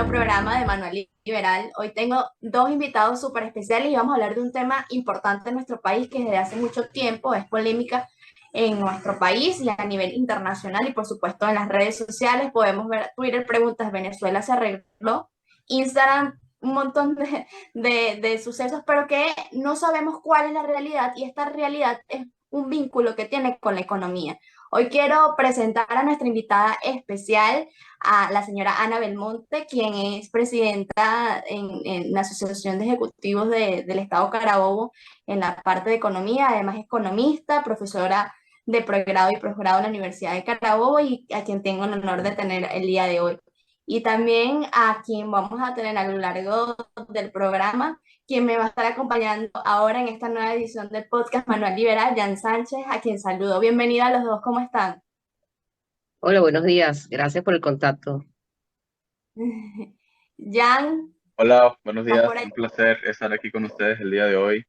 noveno programa de Manual Liberal. Hoy tengo dos invitados súper especiales y vamos a hablar de un tema importante en nuestro país que desde hace mucho tiempo es polémica en nuestro país y a nivel internacional y por supuesto en las redes sociales. Podemos ver Twitter preguntas, Venezuela se arregló, Instagram un montón de sucesos, pero que no sabemos cuál es la realidad y esta realidad es un vínculo que tiene con la economía. Hoy quiero presentar a nuestra invitada especial, a la señora Ana Belmonte, quien es presidenta en la Asociación de Ejecutivos del Estado Carabobo en la parte de economía, además economista, profesora de pregrado y posgrado en la Universidad de Carabobo y a quien tengo el honor de tener el día de hoy. Y también a quien vamos a tener a lo largo del programa, quien me va a estar acompañando ahora en esta nueva edición del podcast Manual Liberal, Jan Sánchez, a quien saludo. Bienvenida a los dos, ¿cómo están? Hola, buenos días. Gracias por el contacto. Jan, Hola, buenos ¿estás días. por ahí? Un placer estar aquí con ustedes el día de hoy.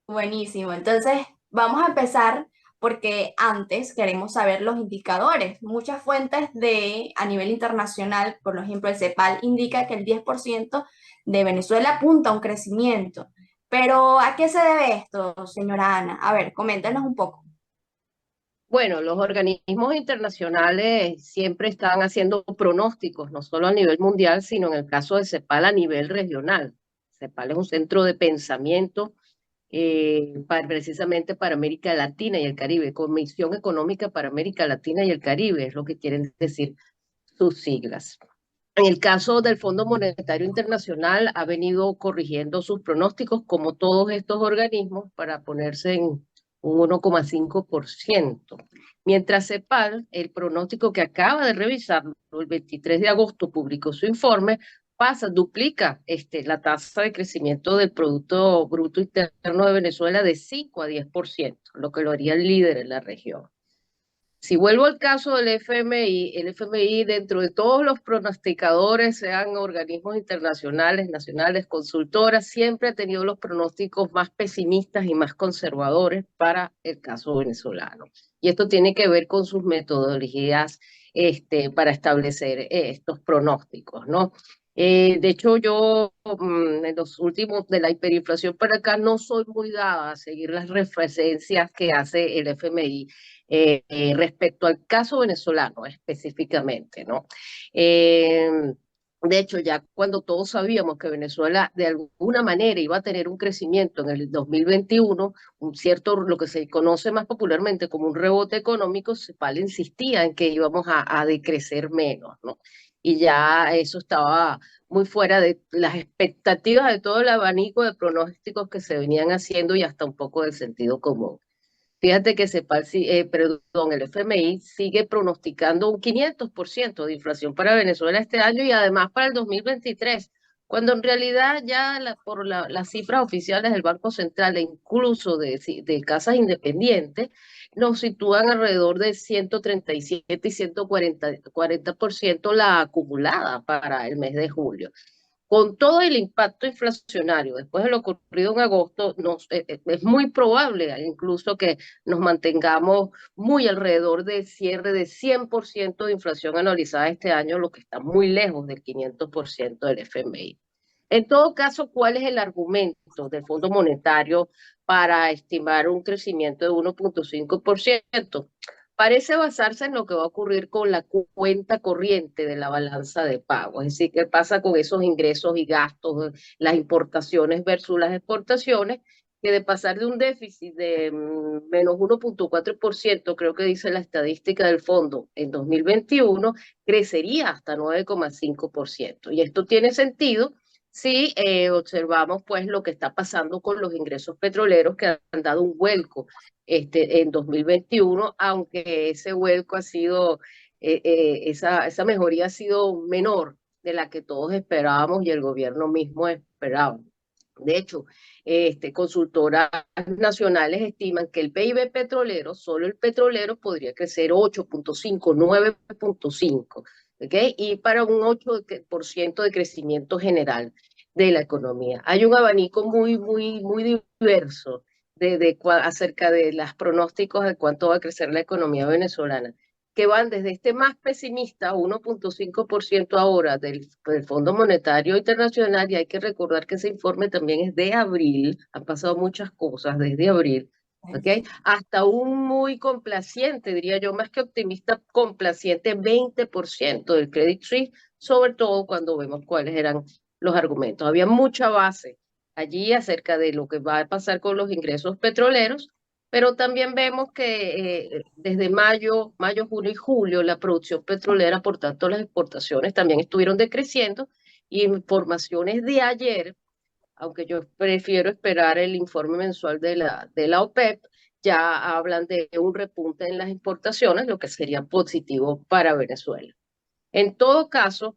Buenísimo. Entonces, vamos a empezar porque antes queremos saber los indicadores. Muchas fuentes a nivel internacional, por ejemplo, el CEPAL indica que el 10% de Venezuela apunta a un crecimiento. Pero, ¿a qué se debe esto, señora Ana? A ver, coméntanos un poco. Bueno, los organismos internacionales siempre están haciendo pronósticos, no solo a nivel mundial, sino en el caso de CEPAL a nivel regional. CEPAL es un centro de pensamiento precisamente para América Latina y el Caribe, Comisión Económica para América Latina y el Caribe, es lo que quieren decir sus siglas. En el caso del Fondo Monetario Internacional, ha venido corrigiendo sus pronósticos, como todos estos organismos, para ponerse en un 1,5%. Mientras CEPAL, el pronóstico que acaba de revisar, el 23 de agosto publicó su informe, duplica la tasa de crecimiento del Producto Bruto Interno de Venezuela de 5 a 10%, lo que lo haría el líder en la región. Si vuelvo al caso del FMI, el FMI dentro de todos los pronosticadores, sean organismos internacionales, nacionales, consultoras, siempre ha tenido los pronósticos más pesimistas y más conservadores para el caso venezolano. Y esto tiene que ver con sus metodologías para establecer estos pronósticos, ¿no? De hecho, yo en los últimos de la hiperinflación para acá no soy muy dada a seguir las referencias que hace el FMI respecto al caso venezolano específicamente, ¿no? Eh, de hecho, ya cuando todos sabíamos que Venezuela de alguna manera iba a tener un crecimiento en el 2021, un cierto, lo que se conoce más popularmente como un rebote económico, CEPAL insistía en que íbamos a decrecer menos, ¿no? Y ya eso estaba muy fuera de las expectativas de todo el abanico de pronósticos que se venían haciendo y hasta un poco del sentido común. Fíjate que perdón, el FMI sigue pronosticando un 500% de inflación para Venezuela este año y además para el 2023, cuando en realidad ya las cifras oficiales del Banco Central e incluso de casas independientes nos sitúan alrededor de 137 y 140% la acumulada para el mes de julio. Con todo el impacto inflacionario después de lo ocurrido en agosto, es muy probable incluso que nos mantengamos muy alrededor del cierre de 100% de inflación anualizada este año, lo que está muy lejos del 500% del FMI. En todo caso, ¿cuál es el argumento del Fondo Monetario para estimar un crecimiento de 1,5%? Parece basarse en lo que va a ocurrir con la cuenta corriente de la balanza de pago, es decir, qué pasa con esos ingresos y gastos, las importaciones versus las exportaciones, que de pasar de un déficit de menos 1,4%, creo que dice la estadística del fondo, en 2021, crecería hasta 9,5%. Y esto tiene sentido si observamos pues lo que está pasando con los ingresos petroleros que han dado un vuelco en 2021, aunque ese vuelco ha sido, esa mejoría ha sido menor de la que todos esperábamos y el gobierno mismo esperaba. De hecho, consultoras nacionales estiman que el PIB petrolero, solo el petrolero, podría crecer 8,5, 9,5, ¿ok? Y para un 8% de crecimiento general de la economía. Hay un abanico muy, muy, muy diverso acerca de los pronósticos de cuánto va a crecer la economía venezolana. que van desde este más pesimista, 1.5% ahora del Fondo Monetario Internacional, y hay que recordar que ese informe también es de abril, han pasado muchas cosas desde abril, ¿ok? Hasta un muy complaciente, diría yo, más que optimista, complaciente, 20% del Credit Suisse, sobre todo cuando vemos cuáles eran los argumentos. Había mucha base allí acerca de lo que va a pasar con los ingresos petroleros, pero también vemos que desde mayo, junio y julio, la producción petrolera, por tanto las exportaciones también estuvieron decreciendo, y informaciones de ayer, aunque yo prefiero esperar el informe mensual de la OPEP, ya hablan de un repunte en las importaciones, lo que sería positivo para Venezuela. En todo caso,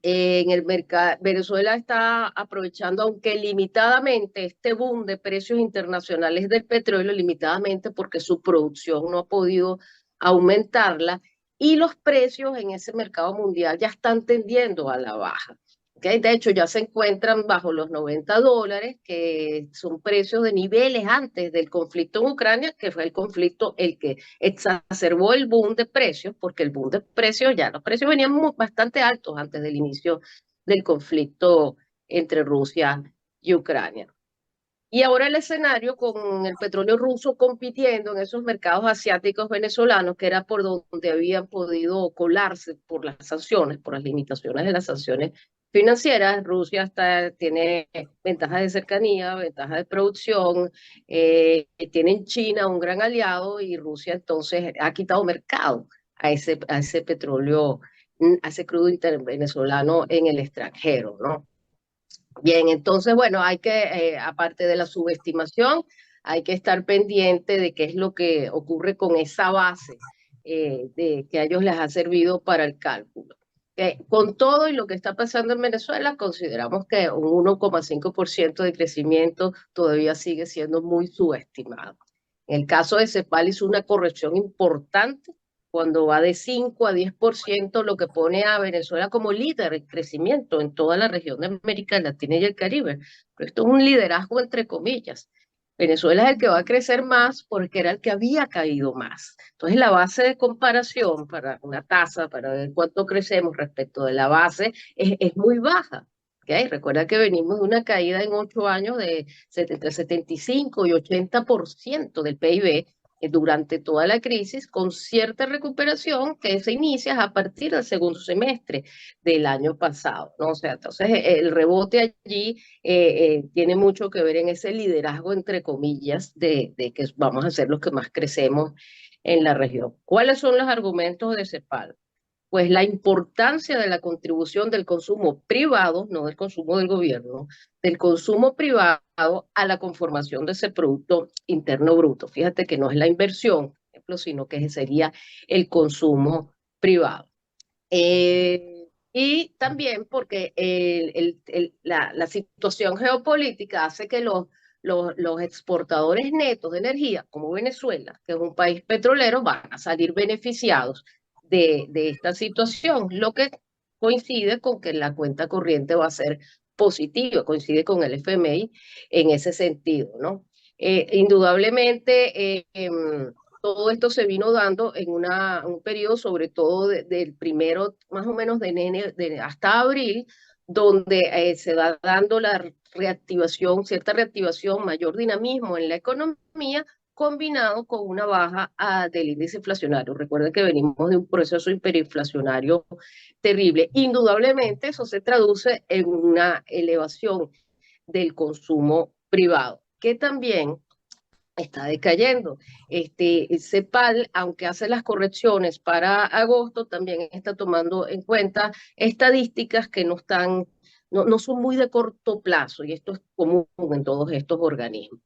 en el mercado, Venezuela está aprovechando, aunque limitadamente, este boom de precios internacionales del petróleo, limitadamente porque su producción no ha podido aumentarla, y los precios en ese mercado mundial ya están tendiendo a la baja. ¿Okay? De hecho, ya se encuentran bajo los $90, que son precios de niveles antes del conflicto en Ucrania, que fue el conflicto el que exacerbó el boom de precios, porque el boom de precios, ya los precios venían bastante altos antes del inicio del conflicto entre Rusia y Ucrania. Y ahora el escenario con el petróleo ruso compitiendo en esos mercados asiáticos venezolanos, que era por donde habían podido colarse por las sanciones, por las limitaciones de las sanciones financieras. Rusia tiene ventajas de cercanía, ventajas de producción, tiene en China un gran aliado, y Rusia entonces ha quitado mercado a ese petróleo, a ese crudo venezolano en el extranjero, ¿no? Bien, entonces, bueno, hay que, aparte de la subestimación, hay que estar pendiente de qué es lo que ocurre con esa base de que a ellos les ha servido para el cálculo. Con todo y lo que está pasando en Venezuela, consideramos que un 1,5% de crecimiento todavía sigue siendo muy subestimado. En el caso de CEPAL hizo una corrección importante cuando va de 5 a 10%, lo que pone a Venezuela como líder en crecimiento en toda la región de América Latina y el Caribe. Pero esto es un liderazgo entre comillas. Venezuela es el que va a crecer más porque era el que había caído más. Entonces la base de comparación para una tasa, para ver cuánto crecemos respecto de la base, es muy baja. ¿Okay? Recuerda que venimos de una caída en 8 años de entre 75 y 80% del PIB, durante toda la crisis, con cierta recuperación que se inicia a partir del segundo semestre del año pasado, ¿no? O sea, entonces el rebote allí tiene mucho que ver en ese liderazgo, entre comillas, de que vamos a ser los que más crecemos en la región. ¿Cuáles son los argumentos de CEPAL? Pues la importancia de la contribución del consumo privado, no del consumo del gobierno, del consumo privado a la conformación de ese Producto Interno Bruto. Fíjate que no es la inversión, por ejemplo, sino que sería el consumo privado. Y también porque la situación geopolítica hace que los exportadores netos de energía, como Venezuela, que es un país petrolero, van a salir beneficiados de esta situación, lo que coincide con que la cuenta corriente va a ser positiva, coincide con el FMI en ese sentido, ¿no? Indudablemente, todo esto se vino dando en un periodo, sobre todo del primero, más o menos de enero hasta abril, donde se va dando la reactivación, cierta reactivación, mayor dinamismo en la economía, combinado con una baja del índice inflacionario. Recuerden que venimos de un proceso hiperinflacionario terrible. Indudablemente eso se traduce en una elevación del consumo privado, que también está decayendo. CEPAL, aunque hace las correcciones para agosto, también está tomando en cuenta estadísticas que no son muy de corto plazo, y esto es común en todos estos organismos.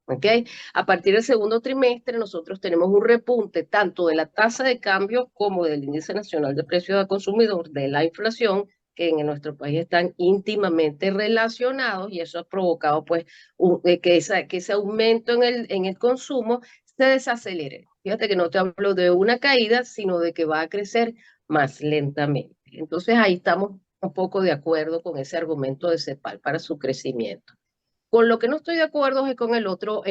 ¿Okay? A partir del segundo trimestre nosotros tenemos un repunte tanto de la tasa de cambio como del índice nacional de precios al consumidor, de la inflación, que en nuestro país están íntimamente relacionados, y eso ha provocado pues que ese aumento en el consumo se desacelere. Fíjate que no te hablo de una caída, sino de que va a crecer más lentamente. Entonces ahí estamos un poco de acuerdo con ese argumento de CEPAL para su crecimiento. Con lo que no estoy de acuerdo es con el otro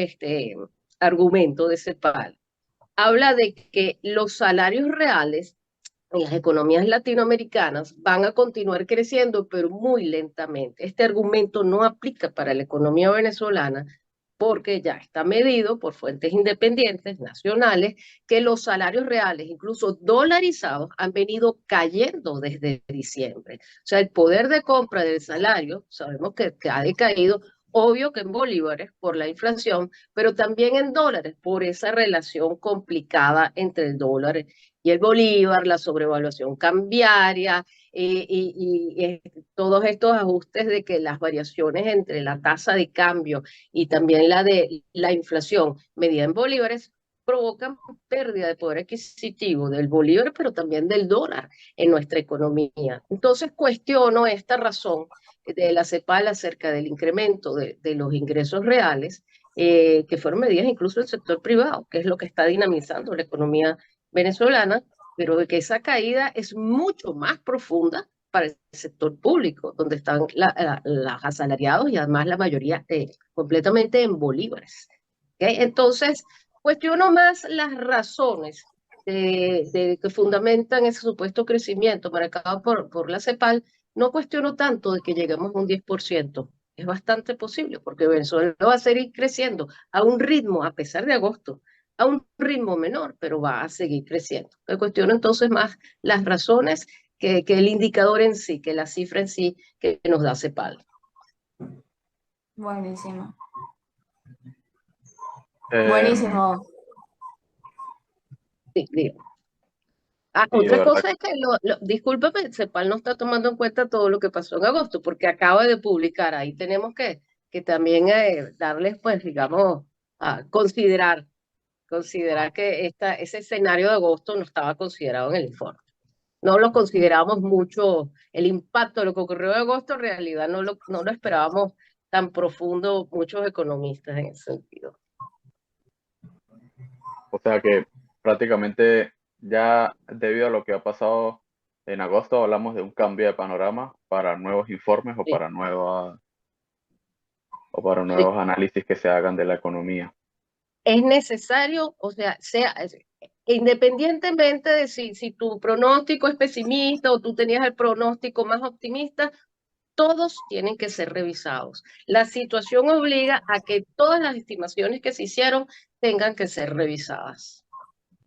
argumento de CEPAL, habla de que los salarios reales en las economías latinoamericanas van a continuar creciendo, pero muy lentamente. Este argumento no aplica para la economía venezolana porque ya está medido por fuentes independientes, nacionales, que los salarios reales, incluso dolarizados, han venido cayendo desde diciembre. O sea, el poder de compra del salario, sabemos que ha decaído, obvio que en bolívares por la inflación, pero también en dólares por esa relación complicada entre el dólar y el bolívar, la sobrevaluación cambiaria, todos estos ajustes de que las variaciones entre la tasa de cambio y también la de la inflación medida en bolívares provocan pérdida de poder adquisitivo del bolívar, pero también del dólar en nuestra economía. Entonces cuestiono esta razón de la CEPAL acerca del incremento de los ingresos reales, que fueron medidas incluso del sector privado, que es lo que está dinamizando la economía venezolana, pero de que esa caída es mucho más profunda para el sector público, donde están los asalariados y además la mayoría completamente en bolívares. ¿Okay? Entonces, cuestiono más las razones que fundamentan ese supuesto crecimiento marcado por la CEPAL. No cuestiono tanto de que lleguemos a un 10%. Es bastante posible porque Venezuela va a seguir creciendo a un ritmo, a pesar de agosto, a un ritmo menor, pero va a seguir creciendo. Me cuestiono entonces más las razones que el indicador en sí, que la cifra en sí que nos da CEPAL. Buenísimo. Em, Buenísimo. Sí, digo. y de Otra verdad, cosa es que, discúlpame, CEPAL no está tomando en cuenta todo lo que pasó en agosto, porque acaba de publicar, ahí tenemos que también darles, pues, digamos, a considerar que ese escenario de agosto no estaba considerado en el informe. No lo consideramos mucho, el impacto de lo que ocurrió en agosto, en realidad no lo esperábamos tan profundo muchos economistas en ese sentido. o sea que prácticamente ya debido a lo que ha pasado en agosto, hablamos de un cambio de panorama para nuevos informes Sí, o para sí. nuevos análisis que se hagan de la economía. Es necesario, o sea, independientemente de si tu pronóstico es pesimista o tú tenías el pronóstico más optimista, todos tienen que ser revisados. La situación obliga a que todas las estimaciones que se hicieron tengan que ser revisadas.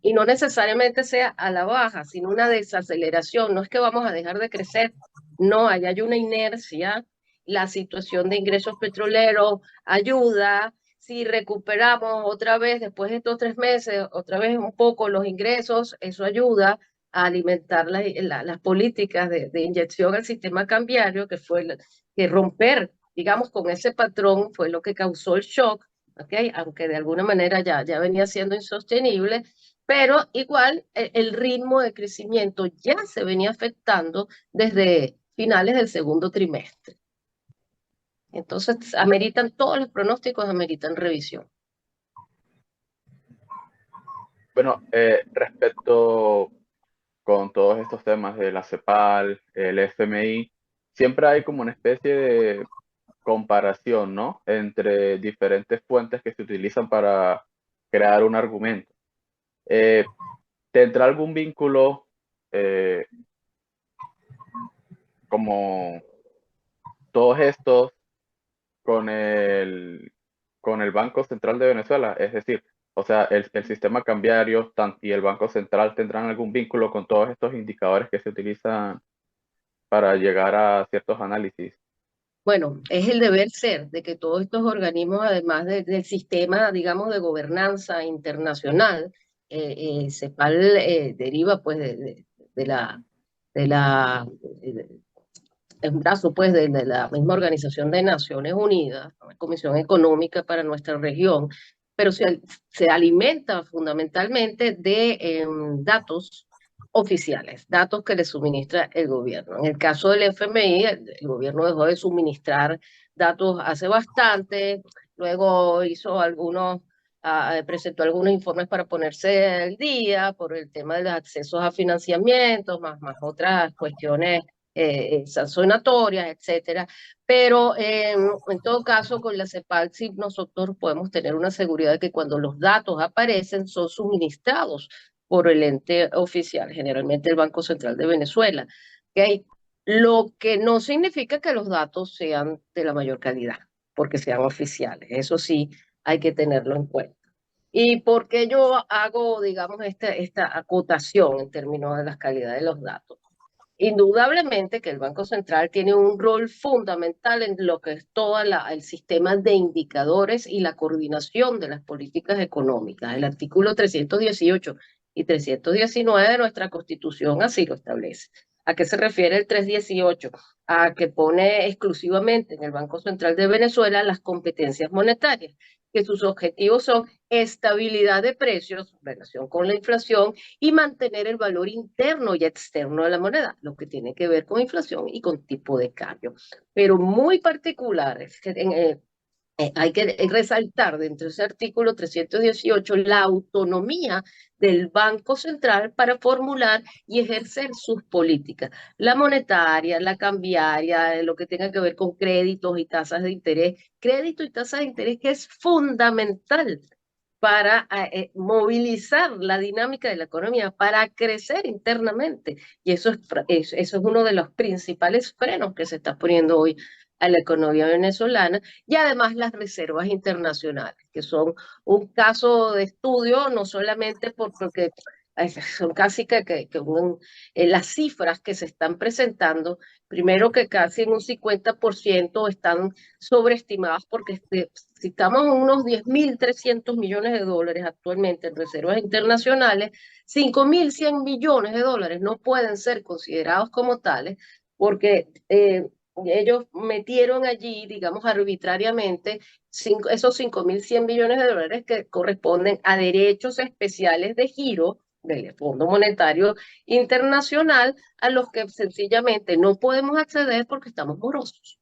Y no necesariamente sea a la baja, sino una desaceleración. No es que vamos a dejar de crecer, no, hay una inercia. La situación de ingresos petroleros ayuda. Si recuperamos otra vez, después de estos 3 meses, otra vez un poco los ingresos, eso ayuda a alimentar las políticas de inyección al sistema cambiario, que romper, digamos, con ese patrón fue lo que causó el shock, ¿okay? Aunque de alguna manera ya venía siendo insostenible, pero igual el ritmo de crecimiento ya se venía afectando desde finales del segundo trimestre. Entonces, todos los pronósticos ameritan revisión. Bueno, respecto con todos estos temas de la CEPAL, el FMI, siempre hay como una especie de comparación, ¿no? Entre diferentes fuentes que se utilizan para crear un argumento. ¿Tendrá algún vínculo como todos estos con el Banco Central de Venezuela? Es decir, o sea, el sistema cambiario y el Banco Central tendrán algún vínculo con todos estos indicadores que se utilizan para llegar a ciertos análisis. Bueno, es el deber ser de que todos estos organismos, además del sistema, digamos, de gobernanza internacional, CEPAL deriva pues de la, de la es un brazo pues de la misma Organización de Naciones Unidas, la Comisión Económica para nuestra región, pero se alimenta fundamentalmente de datos oficiales, datos que le suministra el gobierno. En el caso del FMI, el gobierno dejó de suministrar datos hace bastante, luego presentó algunos informes para ponerse al día por el tema de los accesos a financiamientos, más otras cuestiones sancionatorias, etcétera. Pero en todo caso, con la CEPAL sí nosotros podemos tener una seguridad de que cuando los datos aparecen son suministrados por el ente oficial, generalmente el Banco Central de Venezuela. ¿Okay? Lo que no significa que los datos sean de la mayor calidad, porque sean oficiales. Eso sí hay que tenerlo en cuenta. ¿Y por qué yo hago, digamos, esta acotación en términos de la calidad de los datos? Indudablemente que el Banco Central tiene un rol fundamental en lo que es todo el sistema de indicadores y la coordinación de las políticas económicas. El artículo 318 y 319 de nuestra Constitución así lo establece. ¿A qué se refiere el 318? A que pone exclusivamente en el Banco Central de Venezuela las competencias monetarias, que sus objetivos son estabilidad de precios, relación con la inflación, y mantener el valor interno y externo de la moneda, lo que tiene que ver con inflación y con tipo de cambio. Pero muy particulares, hay que resaltar dentro de ese artículo 318 la autonomía del Banco Central para formular y ejercer sus políticas, la monetaria, la cambiaria, lo que tenga que ver con créditos y tasas de interés, crédito y tasas de interés que es fundamental para movilizar la dinámica de la economía, para crecer internamente. Y eso es uno de los principales frenos que se está poniendo hoy a la economía venezolana, y además las reservas internacionales, que son un caso de estudio, no solamente porque son casi las cifras que se están presentando, primero que casi en un 50% están sobreestimadas porque si estamos en unos 10.300 millones de dólares actualmente en reservas internacionales, 5.100 millones de dólares no pueden ser considerados como tales porque ellos metieron allí, digamos, arbitrariamente esos 5.100 millones de dólares que corresponden a derechos especiales de giro del Fondo Monetario Internacional, a los que sencillamente no podemos acceder porque estamos morosos.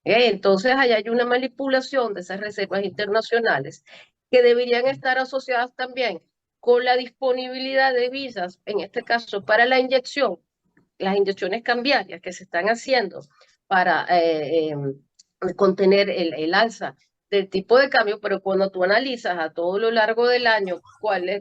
Entonces, allá hay una manipulación de esas reservas internacionales que deberían estar asociadas también con la disponibilidad de divisas, en este caso para la inyección, las inyecciones cambiarias que se están haciendo para contener el alza del tipo de cambio, pero cuando tú analizas a todo lo largo del año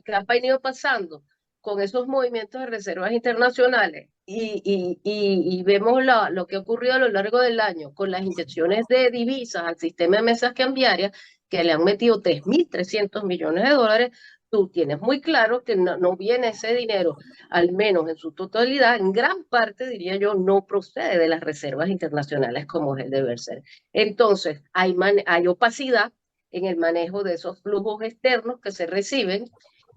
qué ha venido pasando con esos movimientos de reservas internacionales y vemos lo que ha ocurrido a lo largo del año con las inyecciones de divisas al sistema de mesas cambiarias, que le han metido 3.300 millones de dólares, tú tienes muy claro que no viene ese dinero, al menos en su totalidad, en gran parte, diría yo, no procede de las reservas internacionales como es el deber ser. Entonces, hay opacidad en el manejo de esos flujos externos que se reciben,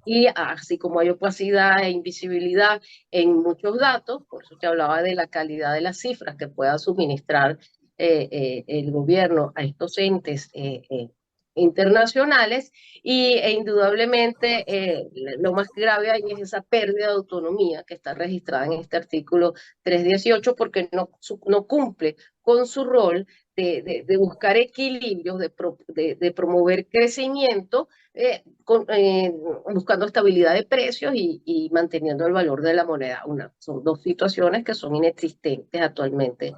y así como hay opacidad e invisibilidad en muchos datos, por eso te hablaba de la calidad de las cifras que pueda suministrar el gobierno a estos entes internacionales, indudablemente lo más grave ahí es esa pérdida de autonomía que está registrada en este artículo 318 porque no cumple con su rol de buscar equilibrios, de promover crecimiento, buscando estabilidad de precios y manteniendo el valor de la moneda. Son dos situaciones que son inexistentes actualmente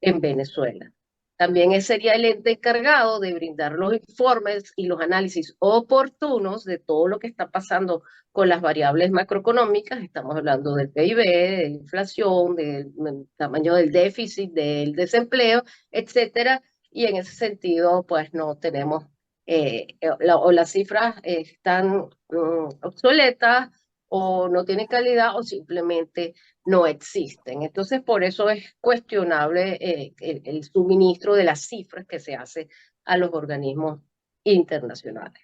en Venezuela. También sería el ente encargado de brindar los informes y los análisis oportunos de todo lo que está pasando con las variables macroeconómicas. Estamos hablando del PIB, de la inflación, del tamaño del déficit, del desempleo, etcétera. Y en ese sentido, pues no tenemos, o las cifras están obsoletas, o no tienen calidad, o simplemente no existen. Entonces, por eso es cuestionable el suministro de las cifras que se hace a los organismos internacionales.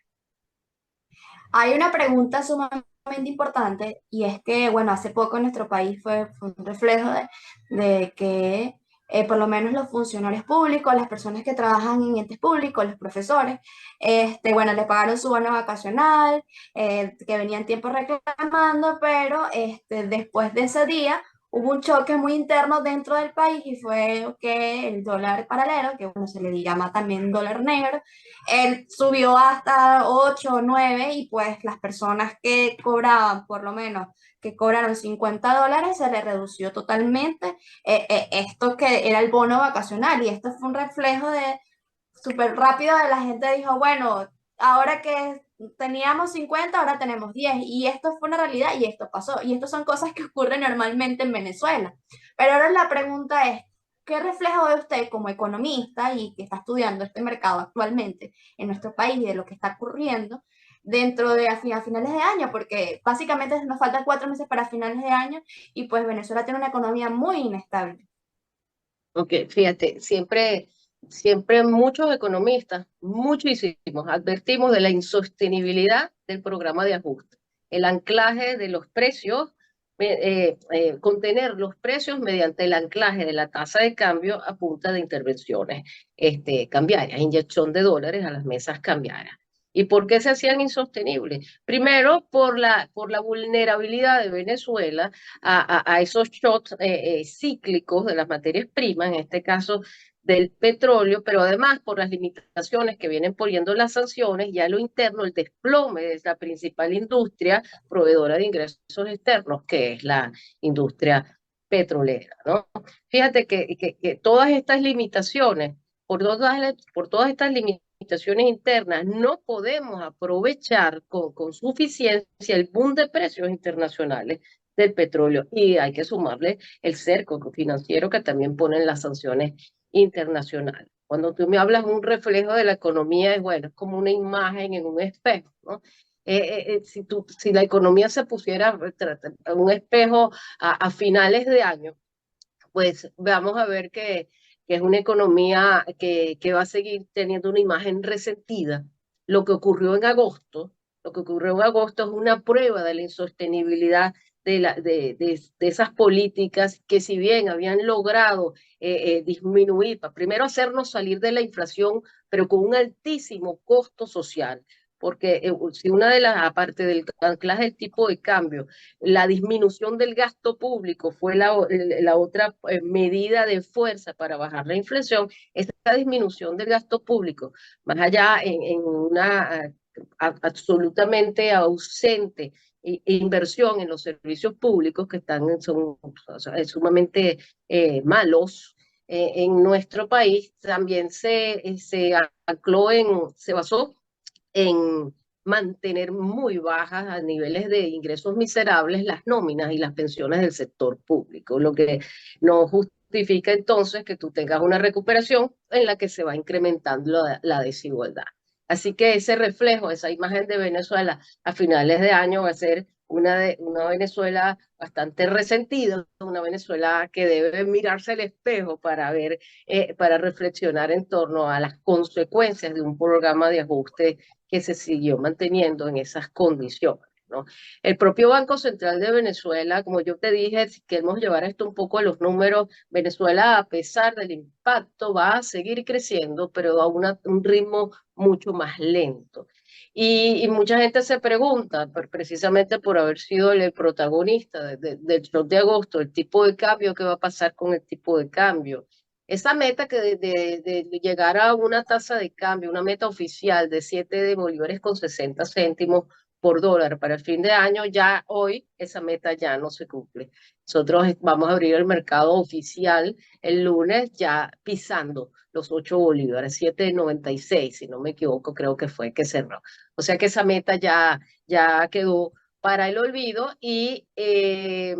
Hay una pregunta sumamente importante y es que, bueno, hace poco en nuestro país fue un reflejo de que por lo menos los funcionarios públicos, las personas que trabajan en entes públicos, los profesores, bueno, les pagaron su bono vacacional, que venían tiempo reclamando, pero después de ese día hubo un choque muy interno dentro del país y fue que el dólar paralelo, que bueno, se le llama también dólar negro, él subió hasta 8 o 9 y pues las personas que cobraban, por lo menos, que cobraron $50, se les redució totalmente esto que era el bono vacacional y esto fue un reflejo de súper rápido de la gente dijo, bueno, ahora que teníamos 50 ahora tenemos 10 y esto fue una realidad y esto pasó. Y estas son cosas que ocurren normalmente en Venezuela. Pero ahora la pregunta es, ¿qué reflejo ve usted como economista y que está estudiando este mercado actualmente en nuestro país y de lo que está ocurriendo dentro de a finales de año? Porque básicamente nos faltan 4 meses para finales de año y pues Venezuela tiene una economía muy inestable. Ok, fíjate, siempre muchos economistas, muchísimos, advertimos de la insostenibilidad del programa de ajuste, el anclaje de los precios, contener los precios mediante el anclaje de la tasa de cambio a punta de intervenciones cambiarias, inyección de dólares a las mesas cambiarias. ¿Y por qué se hacían insostenibles? Primero, por la vulnerabilidad de Venezuela a esos shocks cíclicos de las materias primas, en este caso del petróleo, pero además por las limitaciones que vienen poniendo las sanciones, ya lo interno, el desplome de la principal industria proveedora de ingresos externos, que es la industria petrolera, ¿no? Fíjate que todas estas limitaciones, por todas estas limitaciones internas, no podemos aprovechar con suficiencia el boom de precios internacionales del petróleo y hay que sumarle el cerco financiero que también ponen las sanciones internacionales. Cuando tú me hablas de un reflejo de la economía, es bueno, es como una imagen en un espejo, ¿no? Si la economía se pusiera un espejo a finales de año, pues vamos a ver que es una economía que va a seguir teniendo una imagen resentida. Lo que ocurrió en agosto, lo que ocurrió en agosto es una prueba de la insostenibilidad de esas políticas que si bien habían logrado disminuir, primero hacernos salir de la inflación, pero con un altísimo costo social, porque si una de las, aparte del anclaje del tipo de cambio, la disminución del gasto público fue la otra medida de fuerza para bajar la inflación. Esa disminución del gasto público, más allá en una absolutamente ausente inversión en los servicios públicos que son o sea, sumamente malos en nuestro país, también se basó en mantener muy bajas a niveles de ingresos miserables las nóminas y las pensiones del sector público, lo que no justifica entonces que tú tengas una recuperación en la que se va incrementando la desigualdad. Así que ese reflejo, esa imagen de Venezuela a finales de año va a ser una Venezuela bastante resentida, una Venezuela que debe mirarse al espejo para ver, para reflexionar en torno a las consecuencias de un programa de ajuste que se siguió manteniendo en esas condiciones, ¿no? El propio Banco Central de Venezuela, como yo te dije, si queremos llevar esto un poco a los números, Venezuela, a pesar del impacto, va a seguir creciendo, pero a un ritmo mucho más lento. Y mucha gente se pregunta, precisamente por haber sido el protagonista del shock de agosto, el tipo de cambio, ¿qué va a pasar con el tipo de cambio? Esa meta de llegar a una tasa de cambio, una meta oficial de 7 bolívares con 60 céntimos por dólar para el fin de año, ya hoy esa meta ya no se cumple. Nosotros vamos a abrir el mercado oficial el lunes ya pisando los 8 bolívares, 7,96, si no me equivoco, creo que fue que cerró. O sea que esa meta ya quedó para el olvido y es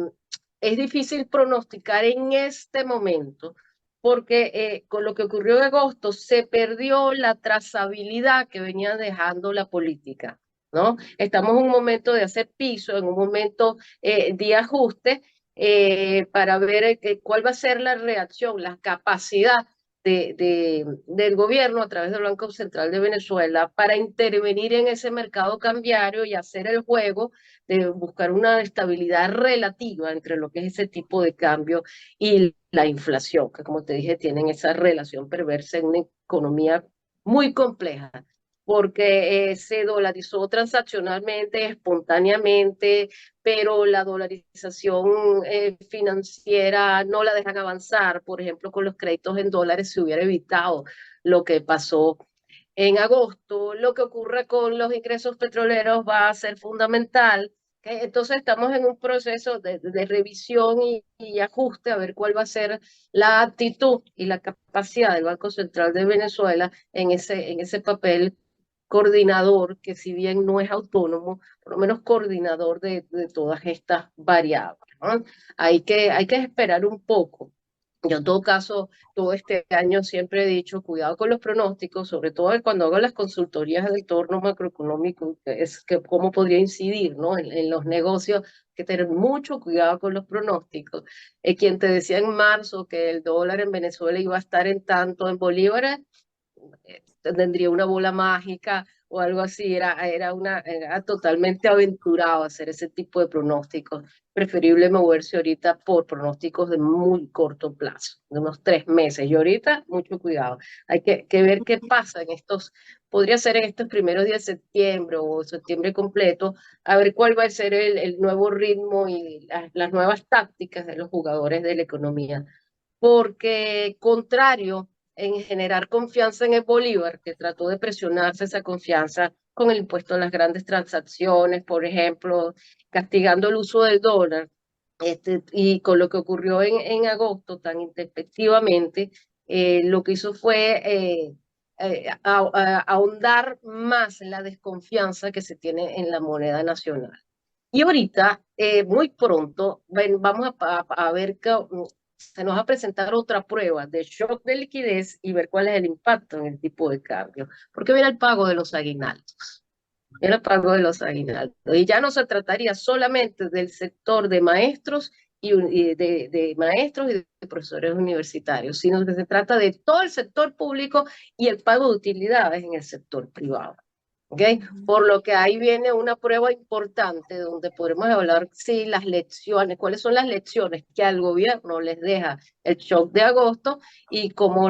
difícil pronosticar en este momento porque con lo que ocurrió en agosto se perdió la trazabilidad que venía dejando la política, ¿no? Estamos en un momento de hacer piso, en un momento de ajuste para ver cuál va a ser la reacción, la capacidad del gobierno a través del Banco Central de Venezuela para intervenir en ese mercado cambiario y hacer el juego de buscar una estabilidad relativa entre lo que es ese tipo de cambio y la inflación, que como te dije, tienen esa relación perversa en una economía muy compleja, porque se dolarizó transaccionalmente, espontáneamente, pero la dolarización financiera no la dejan avanzar. Por ejemplo, con los créditos en dólares se hubiera evitado lo que pasó en agosto. Lo que ocurre con los ingresos petroleros va a ser fundamental. Entonces estamos en un proceso de revisión y ajuste a ver cuál va a ser la actitud y la capacidad del Banco Central de Venezuela en ese papel coordinador, que si bien no es autónomo, por lo menos coordinador de todas estas variables, ¿no? Hay que esperar un poco. Yo en todo caso, todo este año siempre he dicho, cuidado con los pronósticos, sobre todo cuando hago las consultorías del entorno macroeconómico, es que cómo podría incidir, ¿no? En los negocios, que tener mucho cuidado con los pronósticos. Quien te decía en marzo que el dólar en Venezuela iba a estar en tanto en bolívares, tendría una bola mágica o algo así, era totalmente aventurado hacer ese tipo de pronósticos. Preferible moverse ahorita por pronósticos de muy corto plazo, de unos 3 meses. Y ahorita, mucho cuidado. Hay que ver qué pasa en estos, podría ser en estos primeros días de septiembre o septiembre completo, a ver cuál va a ser el nuevo ritmo y las nuevas tácticas de los jugadores de la economía. Porque contrario en generar confianza en el Bolívar, que trató de presionarse esa confianza con el impuesto a las grandes transacciones, por ejemplo, castigando el uso del dólar, y con lo que ocurrió en agosto tan intempestivamente, lo que hizo fue ahondar más la desconfianza que se tiene en la moneda nacional. Y ahorita, muy pronto, vamos a ver que se nos va a presentar otra prueba de shock de liquidez y ver cuál es el impacto en el tipo de cambio. Porque viene el pago de los aguinaldos. Viene el pago de los aguinaldos. Y ya no se trataría solamente del sector de maestros y de maestros y de profesores universitarios, sino que se trata de todo el sector público y el pago de utilidades en el sector privado. ¿Okay? Por lo que ahí viene una prueba importante donde podremos hablar, sí, las lecciones, cuáles son las lecciones que al gobierno les deja el shock de agosto y cómo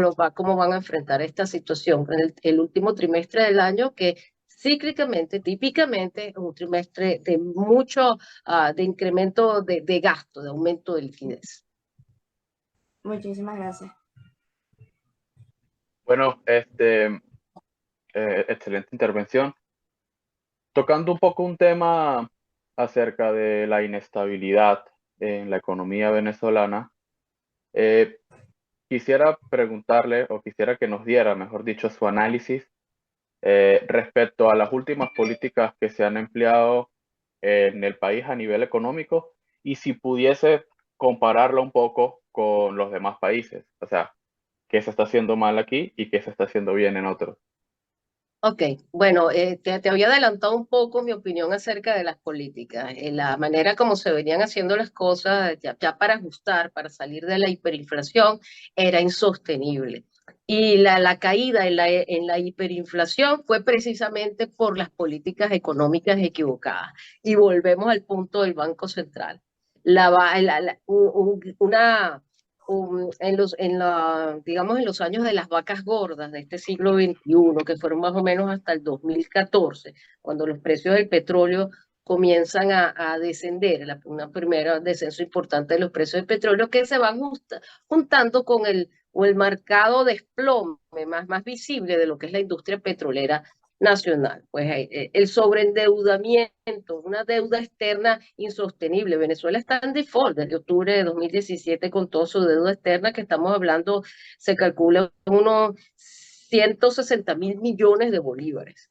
van a enfrentar esta situación en el último trimestre del año, que cíclicamente, típicamente, es un trimestre de mucho de incremento de gasto, de aumento de liquidez. Muchísimas gracias. Bueno, excelente intervención. Tocando un poco un tema acerca de la inestabilidad en la economía venezolana, quisiera preguntarle, o quisiera que nos diera, mejor dicho, su análisis respecto a las últimas políticas que se han empleado en el país a nivel económico, y si pudiese compararlo un poco con los demás países. O sea, qué se está haciendo mal aquí y qué se está haciendo bien en otros. Ok, bueno, te había adelantado un poco mi opinión acerca de las políticas. La manera como se venían haciendo las cosas ya para ajustar, para salir de la hiperinflación, era insostenible. Y la caída en la hiperinflación fue precisamente por las políticas económicas equivocadas. Y volvemos al punto del Banco Central. Digamos, en los años de las vacas gordas de este siglo XXI, que fueron más o menos hasta el 2014, cuando los precios del petróleo comienzan a descender, una primera descenso importante de los precios del petróleo, que se van juntando con el marcado desplome más visible de lo que es la industria petrolera nacional. Pues el sobreendeudamiento, una deuda externa insostenible. Venezuela está en default desde octubre de 2017 con toda su deuda externa, que estamos hablando, se calcula unos 160.000 millones de bolívares.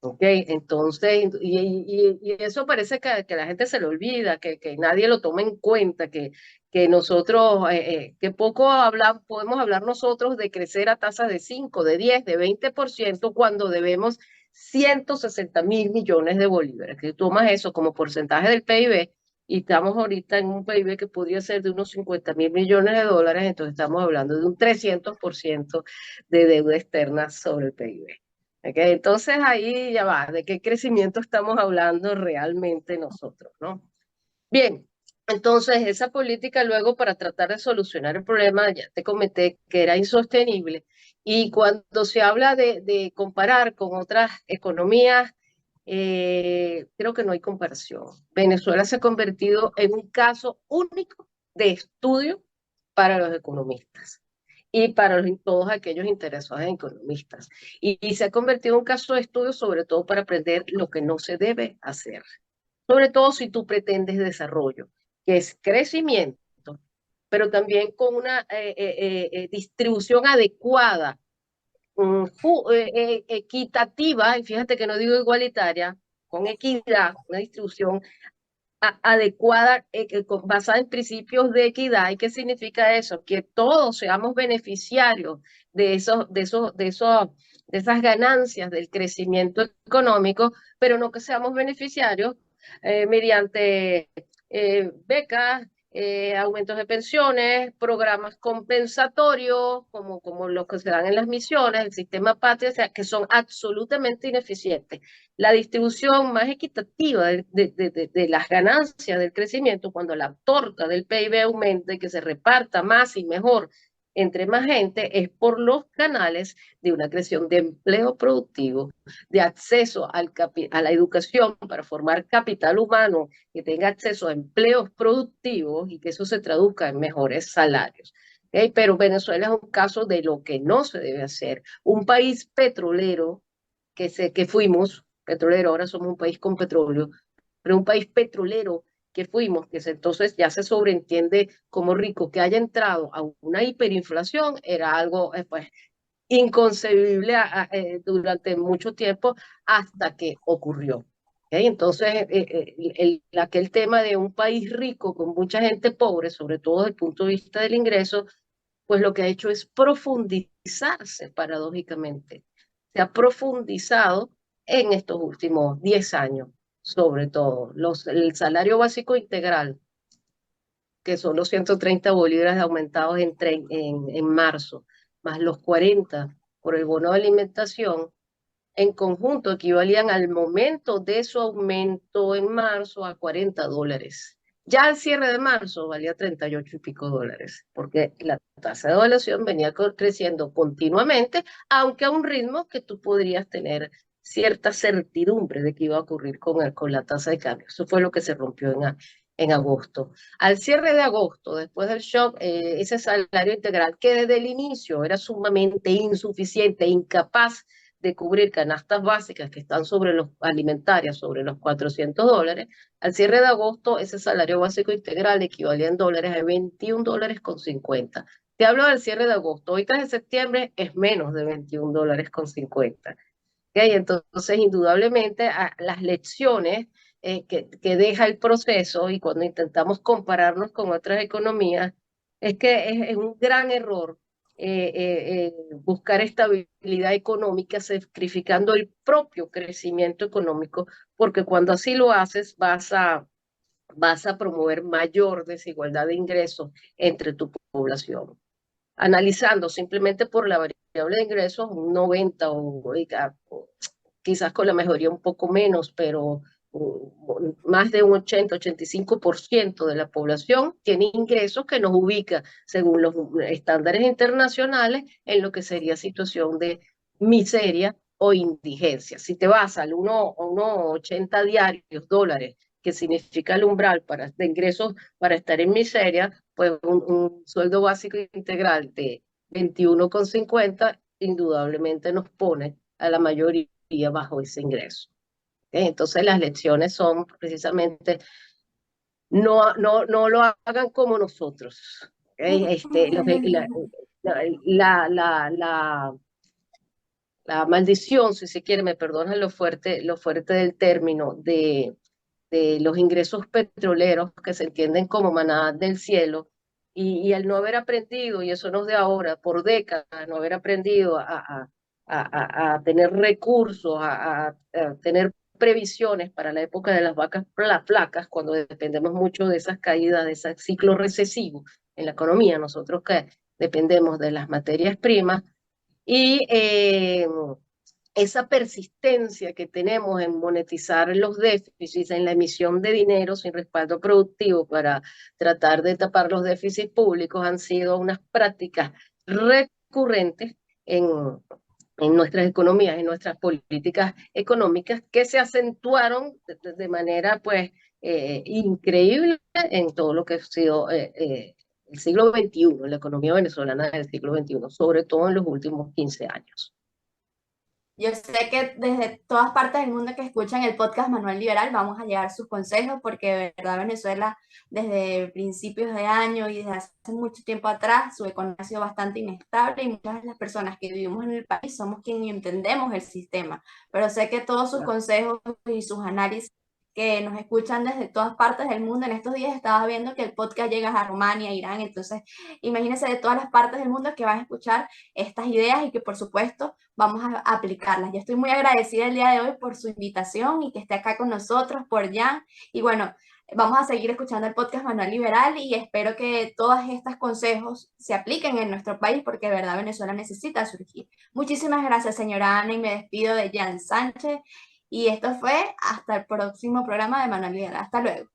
Ok, entonces, y eso parece que a la gente se le olvida, que nadie lo toma en cuenta, que nosotros, que poco podemos hablar nosotros de crecer a tasas de 5, de 10, de 20% cuando debemos 160.000 millones de bolívares. Que tomas eso como porcentaje del PIB y estamos ahorita en un PIB que podría ser de unos 50.000 millones de dólares, entonces estamos hablando de un 300% de deuda externa sobre el PIB. Okay, entonces ahí ya va, ¿de qué crecimiento estamos hablando realmente nosotros, no? Bien, entonces esa política luego, para tratar de solucionar el problema, ya te comenté que era insostenible Y cuando se habla de comparar con otras economías, creo que no hay comparación. Venezuela se ha convertido en un caso único de estudio para los economistas y para todos aquellos interesados en economistas. Y se ha convertido en un caso de estudio sobre todo para aprender lo que no se debe hacer, sobre todo si tú pretendes desarrollo, que es crecimiento, pero también con una distribución adecuada, equitativa, y fíjate que no digo igualitaria, con equidad, una distribución adecuada, basada en principios de equidad. ¿Y qué significa eso? Que todos seamos beneficiarios de esas ganancias del crecimiento económico, pero no que seamos beneficiarios mediante becas, aumentos de pensiones, programas compensatorios, como los que se dan en las misiones, el sistema patria, o sea, que son absolutamente ineficientes. La distribución más equitativa de las ganancias del crecimiento, cuando la torta del PIB aumente, que se reparta más y mejor entre más gente, es por los canales de una creación de empleo productivo, de acceso a la educación para formar capital humano, que tenga acceso a empleos productivos y que eso se traduzca en mejores salarios. ¿Okay? Pero Venezuela es un caso de lo que no se debe hacer. Un país petrolero que fuimos, petrolero, ahora somos un país con petróleo, pero un país petrolero que fuimos, entonces ya se sobreentiende como rico, que haya entrado a una hiperinflación, era algo pues inconcebible durante mucho tiempo hasta que ocurrió. ¿Okay? Entonces, aquel tema de un país rico con mucha gente pobre, sobre todo desde el punto de vista del ingreso, pues lo que ha hecho es profundizarse paradójicamente. Se ha profundizado en estos últimos 10 años, sobre todo. El salario básico integral, que son los 130 bolívares aumentados en marzo, más los 40 por el bono de alimentación, en conjunto equivalían al momento de su aumento en marzo a $40. Ya al cierre de marzo valía 38 y pico dólares, porque la tasa de evaluación venía creciendo continuamente, aunque a un ritmo que tú podrías tener cierta certidumbre de que iba a ocurrir con la tasa de cambio. Eso fue lo que se rompió en agosto. Al cierre de agosto, después del shock, ese salario integral, que desde el inicio era sumamente insuficiente, incapaz de cubrir canastas básicas que están sobre los alimentarias, sobre los $400, al cierre de agosto ese salario básico integral equivalía en dólares a $21.50. Te hablo del cierre de agosto. Ahorita de septiembre es menos de $21.50. ¿Okay? Entonces, indudablemente, las lecciones que deja el proceso y cuando intentamos compararnos con otras economías, es que es un gran error buscar estabilidad económica sacrificando el propio crecimiento económico, porque cuando así lo haces vas a promover mayor desigualdad de ingresos entre tu población. Analizando simplemente por la variable de ingresos, un 90 o quizás con la mejoría un poco menos, pero más de un 80-85% de la población tiene ingresos que nos ubica, según los estándares internacionales, en lo que sería situación de miseria o indigencia. Si te vas al 1,80 diarios dólares, que significa el umbral de ingresos para estar en miseria, pues un sueldo básico integral de 21,50 indudablemente nos pone a la mayoría bajo ese ingreso. Entonces las lecciones son precisamente no lo hagan como nosotros. La maldición, si se quiere, me perdonan lo fuerte del término de los ingresos petroleros que se entienden como manadas del cielo, y el no haber aprendido, y eso no es de ahora, por décadas, no haber aprendido a tener recursos, a tener previsiones para la época de las vacas flacas, cuando dependemos mucho de esas caídas, de ese ciclo recesivo en la economía, nosotros que dependemos de las materias primas, y esa persistencia que tenemos en monetizar los déficits, en la emisión de dinero sin respaldo productivo para tratar de tapar los déficits públicos, han sido unas prácticas recurrentes en nuestras economías, en nuestras políticas económicas, que se acentuaron de manera pues increíble en todo lo que ha sido el siglo XXI, la economía venezolana del siglo XXI, sobre todo en los últimos 15 años. Yo sé que desde todas partes del mundo que escuchan el podcast Manual Liberal vamos a llevar sus consejos porque de verdad Venezuela desde principios de año y desde hace mucho tiempo atrás su economía ha sido bastante inestable y muchas de las personas que vivimos en el país somos quienes entendemos el sistema, pero sé que todos sus consejos y sus análisis que nos escuchan desde todas partes del mundo, en estos días estaba viendo que el podcast llega a Rumania, Irán, entonces imagínense de todas las partes del mundo que van a escuchar estas ideas y que por supuesto vamos a aplicarlas. Yo estoy muy agradecida el día de hoy por su invitación y que esté acá con nosotros, por Jan. Y bueno, vamos a seguir escuchando el podcast Manual Liberal y espero que todos estos consejos se apliquen en nuestro país porque de verdad Venezuela necesita surgir. Muchísimas gracias, señora Ana, y me despido de Jan Sánchez. Y esto fue hasta el próximo programa de Manual Liberal. Hasta luego.